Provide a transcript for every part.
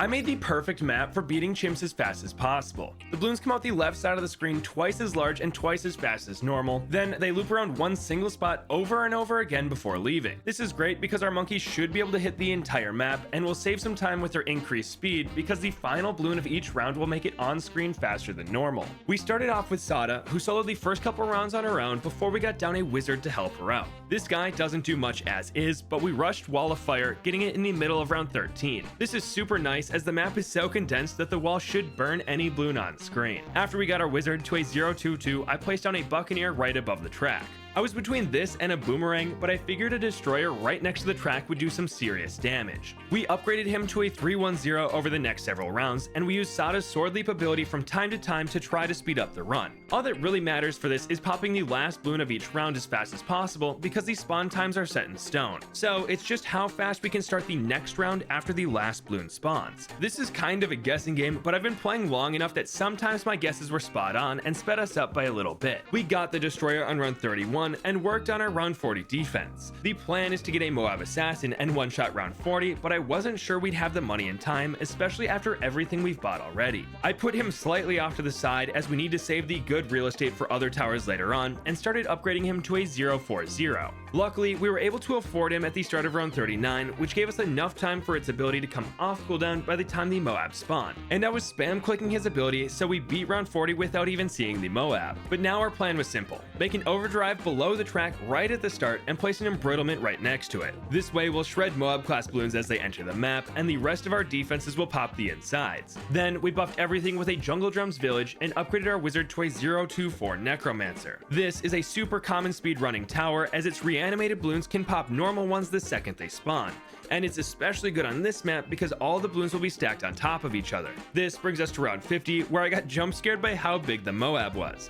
I made the perfect map for beating chimps as fast as possible. The balloons come out the left side of the screen twice as large and twice as fast as normal, then they loop around one single spot over and over again before leaving. This is great because our monkeys should be able to hit the entire map and will save some time with their increased speed because the final balloon of each round will make it on screen faster than normal. We started off with Sada, who soloed the first couple rounds on her own before we got down a wizard to help her out. This guy doesn't do much as is, but we rushed Wall of Fire, getting it in the middle of round 13. This is super nice as the map is so condensed that the wall should burn any balloon on screen. After we got our wizard to a 0-2-2, I placed down a buccaneer right above the track. I was between this and a boomerang, but I figured a destroyer right next to the track would do some serious damage. We upgraded him to a 3-1-0 over the next several rounds, and we used Sada's sword leap ability from time to time to try to speed up the run. All that really matters for this is popping the last balloon of each round as fast as possible because the spawn times are set in stone. So it's just how fast we can start the next round after the last balloon spawns. This is kind of a guessing game, but I've been playing long enough that sometimes my guesses were spot on and sped us up by a little bit. We got the destroyer on run 31 and worked on our round 40 defense. The plan is to get a Moab assassin and one-shot round 40, but I wasn't sure we'd have the money and time, especially after everything we've bought already. I put him slightly off to the side as we need to save the good real estate for other towers later on, and started upgrading him to a 0-4-0. Luckily, we were able to afford him at the start of round 39, which gave us enough time for its ability to come off cooldown by the time the Moab spawned. And I was spam clicking his ability, so we beat round 40 without even seeing the Moab. But now our plan was simple: make an overdrive below the track right at the start and place an embrittlement right next to it. This way we'll shred Moab class balloons as they enter the map, and the rest of our defenses will pop the insides. Then we buffed everything with a Jungle Drums village and upgraded our wizard to a 0-2-4 necromancer. This is a super common speedrunning tower as its reanimated balloons can pop normal ones the second they spawn, and it's especially good on this map because all the balloons will be stacked on top of each other. This brings us to round 50, where I got jump scared by how big the Moab was.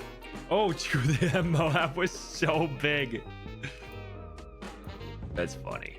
Oh, dude, that Moab was so big. That's funny.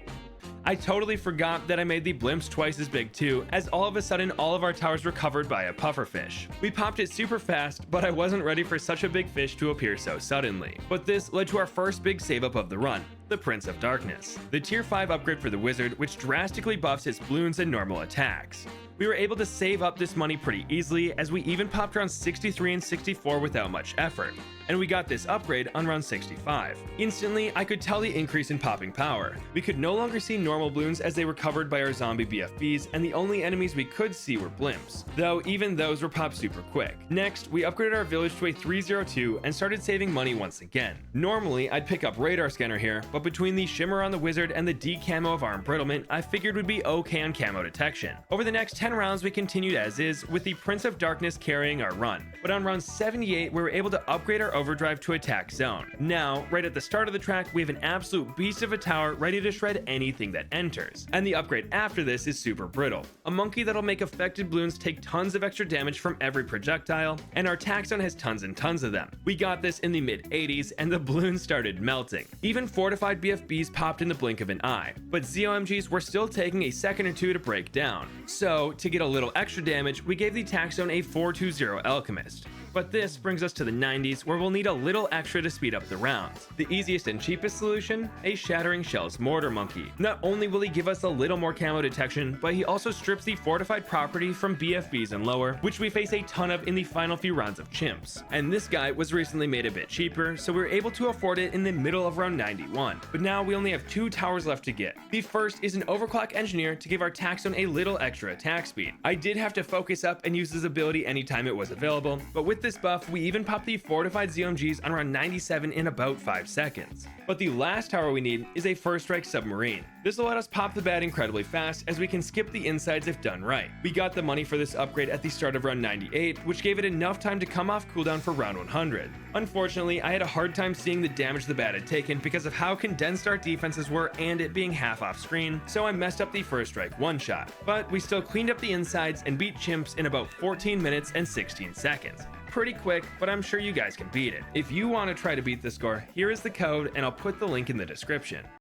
I totally forgot that I made the blimps twice as big too, as all of a sudden all of our towers were covered by a pufferfish. We popped it super fast, but I wasn't ready for such a big fish to appear so suddenly. But this led to our first big save up of the run, the Prince of Darkness, the tier 5 upgrade for the wizard, which drastically buffs its balloons and normal attacks. We were able to save up this money pretty easily, as we even popped round 63 and 64 without much effort, and we got this upgrade on round 65. Instantly, I could tell the increase in popping power. We could no longer see normal balloons as they were covered by our zombie BFBs, and the only enemies we could see were blimps, though even those were popped super quick. Next, we upgraded our village to a 302 and started saving money once again. Normally, I'd pick up radar scanner here, but between the shimmer on the wizard and the D-camo of our embrittlement, I figured we'd be okay on camo detection. Over the next 10 rounds, we continued as is, with the Prince of Darkness carrying our run. But on round 78, we were able to upgrade our overdrive to attack zone. Now, right at the start of the track, we have an absolute beast of a tower ready to shred anything that enters. And the upgrade after this is super brittle, a monkey that'll make affected balloons take tons of extra damage from every projectile, and our attack zone has tons and tons of them. We got this in the mid 80s, and the balloons started melting. Even fortified BFBs popped in the blink of an eye, but ZOMGs were still taking a second or two to break down. So, to get a little extra damage, we gave the attack zone a 4-2-0 Alchemist. But this brings us to the 90s, where we'll need a little extra to speed up the rounds. The easiest and cheapest solution? A Shattering Shells Mortar Monkey. Not only will he give us a little more camo detection, but he also strips the fortified property from BFBs and lower, which we face a ton of in the final few rounds of Chimps. And this guy was recently made a bit cheaper, so we were able to afford it in the middle of round 91. But now we only have 2 towers left to get. The first is an Overclock Engineer to give our attack zone a little extra attack speed. I did have to focus up and use his ability anytime it was available, but with this buff, we even popped the fortified ZOMGs on around 97 in about 5 seconds. But the last tower we need is a First Strike Submarine. This will let us pop the bat incredibly fast, as we can skip the insides if done right. We got the money for this upgrade at the start of round 98, which gave it enough time to come off cooldown for round 100. Unfortunately, I had a hard time seeing the damage the bat had taken because of how condensed our defenses were and it being half off screen, so I messed up the First Strike one-shot. But we still cleaned up the insides and beat Chimps in about 14 minutes and 16 seconds. Pretty quick, but I'm sure you guys can beat it. If you want to try to beat the score, here is the code, and I'll put the link in the description.